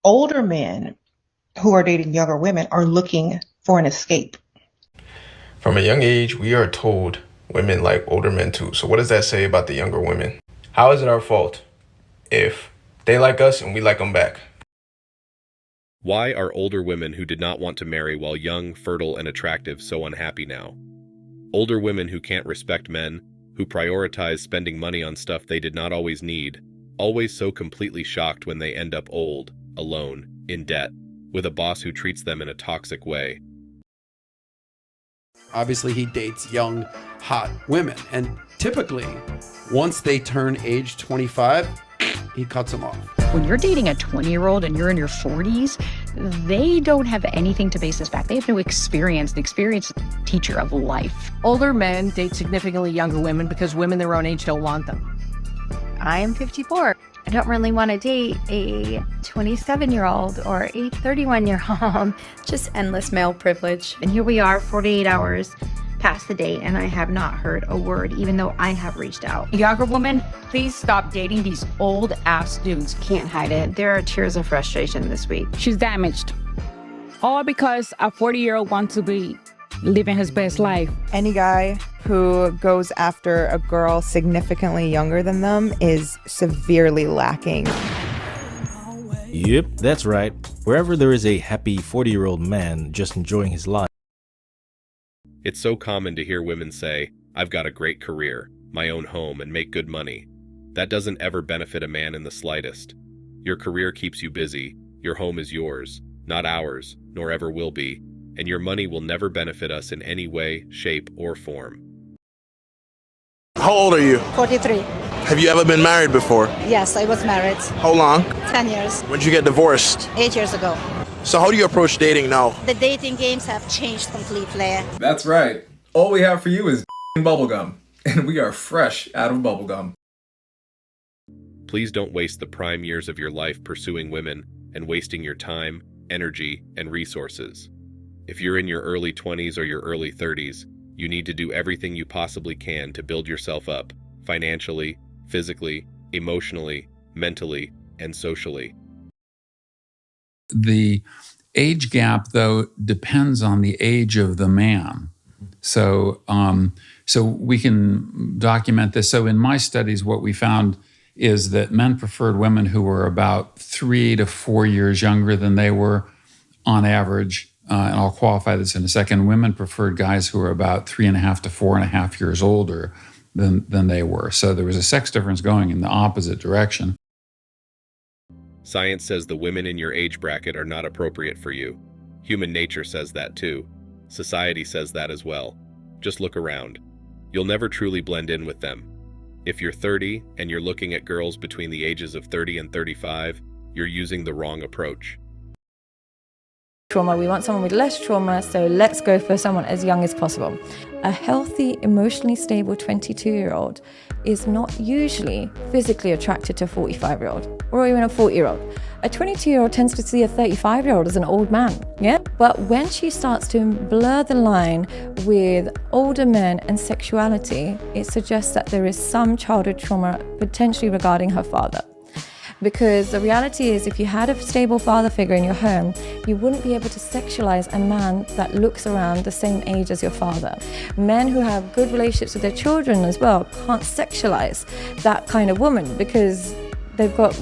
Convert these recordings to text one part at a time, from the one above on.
older men who are dating younger women are looking for an escape. From a young age, we are told women like older men too. So what does that say about the younger women? How is it our fault if they like us and we like them back? Why are older women who did not want to marry while young, fertile, and attractive so unhappy now? Older women who can't respect men, who prioritize spending money on stuff they did not always need, always so completely shocked when they end up old, alone, in debt, with a boss who treats them in a toxic way. Obviously, he dates young, hot women. And typically, once they turn age 25, he cuts them off. When you're dating a 20-year-old and you're in your 40s, they don't have anything to base this back. They have no experience. The experience is a teacher of life. Older men date significantly younger women because women their own age don't want them. I am 54. I don't really want to date a 27-year-old or a 31-year-old. Just endless male privilege. And here we are, 48 hours past the date, and I have not heard a word, even though I have reached out. Younger woman, please stop dating these old-ass dudes. Can't hide it. There are tears of frustration this week. She's damaged. All because a 40-year-old wants to be living his best life. Any guy who goes after a girl significantly younger than them is severely lacking. Yep, that's right. Wherever there is a happy 40-year-old man just enjoying his life. It's so common to hear women say, "I've got a great career, my own home, and make good money." That doesn't ever benefit a man in the slightest. Your career keeps you busy, your home is yours, not ours, nor ever will be, and your money will never benefit us in any way, shape, or form. How old are you? 43. Have you ever been married before? Yes, I was married. How long? 10 years. When did you get divorced? 8 years ago. So how do you approach dating now? The dating games have changed completely. That's right. All we have for you is bubblegum, and we are fresh out of bubblegum. Please don't waste the prime years of your life pursuing women and wasting your time, energy, and resources. If you're in your early 20s or your early 30s, you need to do everything you possibly can to build yourself up, financially, physically, emotionally, mentally, and socially. The age gap, though, depends on the age of the man. So we can document this. So in my studies, what we found is that men preferred women who were about 3 to 4 years younger than they were on average. And I'll qualify this in a second. Women preferred guys who were about 3.5 to 4.5 years older than they were. So there was a sex difference going in the opposite direction. Science says the women in your age bracket are not appropriate for you. Human nature says that too. Society says that as well. Just look around. You'll never truly blend in with them. If you're 30 and you're looking at girls between the ages of 30 and 35, you're using the wrong approach. Trauma. We want someone with less trauma, so let's go for someone as young as possible. A healthy, emotionally stable 22-year-old is not usually physically attracted to a 45-year-old or even a 40-year-old. A 22-year-old tends to see a 35-year-old as an old man, yeah? But when she starts to blur the line with older men and sexuality, it suggests that there is some childhood trauma potentially regarding her father. Because the reality is, if you had a stable father figure in your home, you wouldn't be able to sexualize a man that looks around the same age as your father. Men who have good relationships with their children as well can't sexualize that kind of woman because they've got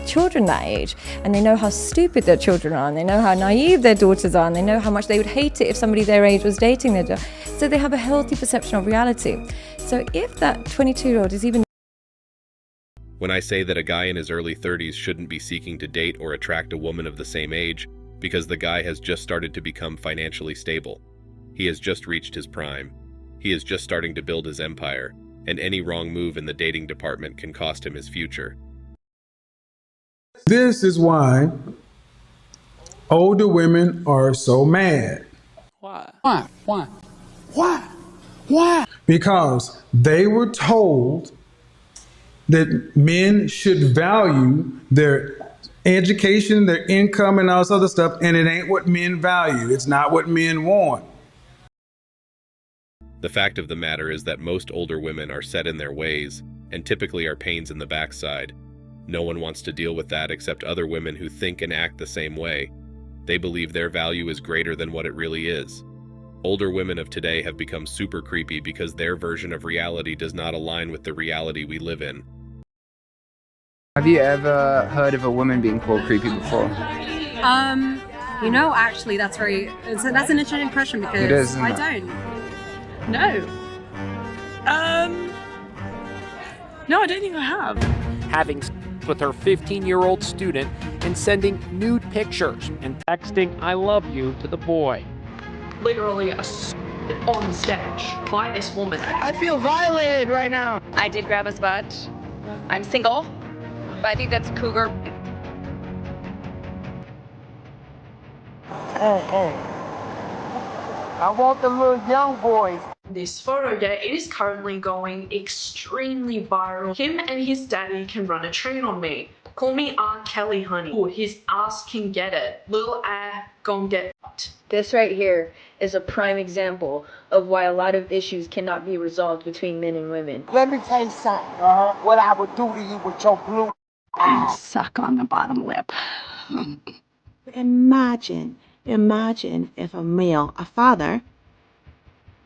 children that age, and they know how stupid their children are, and they know how naive their daughters are, and they know how much they would hate it if somebody their age was dating their daughter. So they have a healthy perception of reality. So if that 22-year-old is even When I say that a guy in his early 30s shouldn't be seeking to date or attract a woman of the same age because the guy has just started to become financially stable. He has just reached his prime. He is just starting to build his empire, and any wrong move in the dating department can cost him his future. This is why older women are so mad. Why? Because they were told that men should value their education, their income, and all this other stuff, and it ain't what men value. It's not what men want. The fact of the matter is that most older women are set in their ways and typically are pains in the backside. No one wants to deal with that except other women who think and act the same way. They believe their value is greater than what it really is. Older women of today have become super creepy because their version of reality does not align with the reality we live in. Have you ever heard of a woman being called creepy before? You know, actually, that's an interesting question because It is, isn't I it? don't. No. No, I don't think I have. Having sex with her 15-year-old student and sending nude pictures and texting "I love you" to the boy. Literally on stage by this woman. I feel violated right now. I did grab his butt. I'm single, but I think that's cougar. Hey. I want the little young boys. This photo, yeah, it is currently going extremely viral. Him and his daddy can run a train on me. Call me Aunt Kelly, honey. Ooh, his ass can get it. Little gon' get it. This right here is a prime example of why a lot of issues cannot be resolved between men and women. Let me tell you something. What I would do to you with your blue ass. Suck on the bottom lip. Imagine if a father,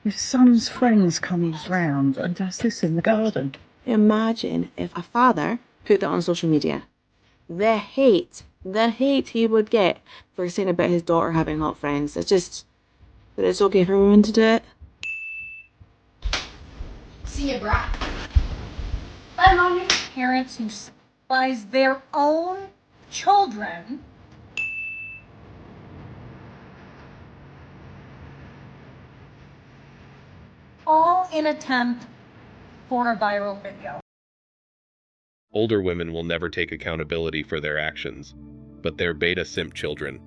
His son's friends comes round and does this in the garden. imagine if a father put that on social media. The hate he would get for saying about his daughter having hot friends. It's just that it's okay for women to do it. See ya, brat. Let on your parents who despise their own children. All in attempt for a viral video. Older women will never take accountability for their actions, but they're beta simp children.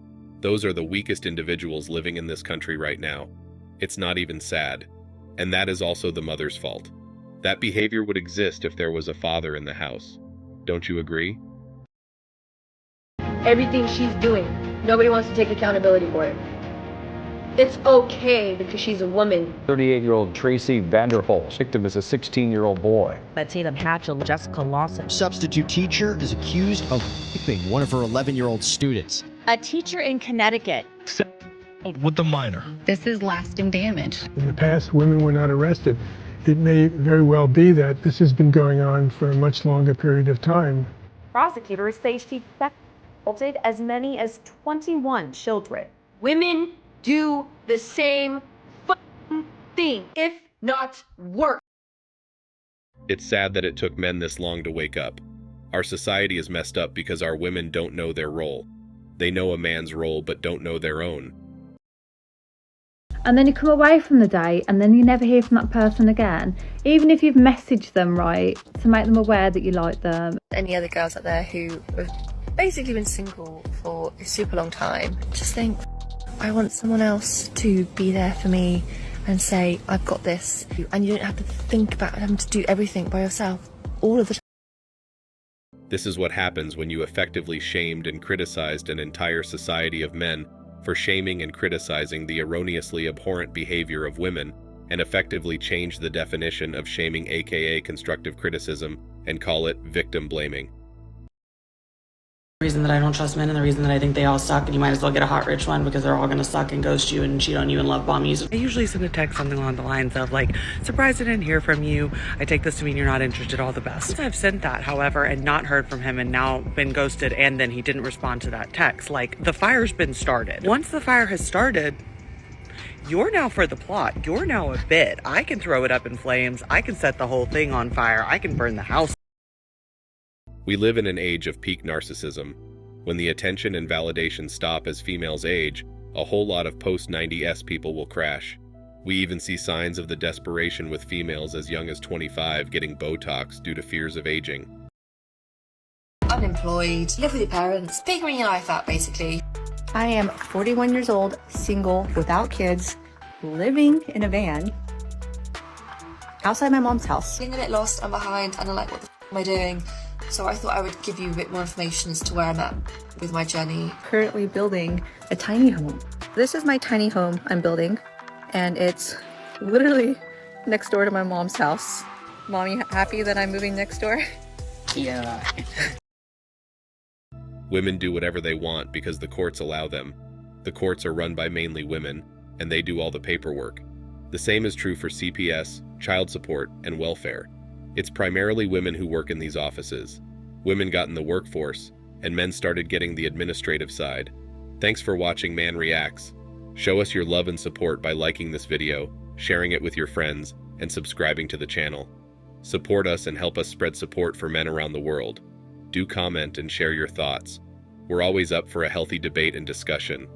Those are the weakest individuals living in this country right now. It's not even sad. And that is also the mother's fault. That behavior would exist if there was a father in the house. Don't you agree? Everything she's doing, nobody wants to take accountability for it. It's okay because she's a woman. 38-year-old Tracy Vanderholt. Victim is a 16-year-old boy. Latina Hatchell, Jessica Lawson. Substitute teacher is accused of raping one of her 11-year-old students. A teacher in Connecticut. With the minor. This is lasting damage. In the past, women were not arrested. It may very well be that this has been going on for a much longer period of time. Prosecutors say she assaulted as many as 21 children. Women do the same thing, if not worse. It's sad that it took men this long to wake up. Our society is messed up because our women don't know their role. They know a man's role but don't know their own. And then you come away from the date and then you never hear from that person again, even if you've messaged them right to make them aware that you like them. Any other girls out there who have basically been single for a super long time, just think, I want someone else to be there for me and say, I've got this. And you don't have to think about having to do everything by yourself all of the time. This is what happens when you effectively shamed and criticized an entire society of men for shaming and criticizing the erroneously abhorrent behavior of women, and effectively change the definition of shaming, aka constructive criticism, and call it victim blaming. The reason that I don't trust men and the reason that I think they all suck and you might as well get a hot rich one because they're all gonna suck and ghost you and cheat on you and love bomb you. I usually send a text something along the lines of like, surprised I didn't hear from you. I take this to mean you're not interested, all the best. I've sent that, however, and not heard from him and now been ghosted and then he didn't respond to that text. Like, the fire's been started. Once the fire has started, you're now for the plot. You're now a bit. I can throw it up in flames. I can set the whole thing on fire. I can burn the house. We live in an age of peak narcissism. When the attention and validation stop as females age, a whole lot of post-90s people will crash. We even see signs of the desperation with females as young as 25 getting Botox due to fears of aging. Unemployed, live with your parents, figuring your life out basically. I am 41 years old, single, without kids, living in a van outside my mom's house. Feeling a bit lost and behind and I'm like, what the am I doing? So I thought I would give you a bit more information as to where I'm at with my journey. Currently building a tiny home. This is my tiny home I'm building, and it's literally next door to my mom's house. Mom, you happy that I'm moving next door? Yeah. Women do whatever they want because the courts allow them. The courts are run by mainly women, and they do all the paperwork. The same is true for CPS, child support, and welfare. It's primarily women who work in these offices. Women got in the workforce, and men started getting the administrative side. Thanks for watching Man Reacts. Show us your love and support by liking this video, sharing it with your friends, and subscribing to the channel. Support us and help us spread support for men around the world. Do comment and share your thoughts. We're always up for a healthy debate and discussion.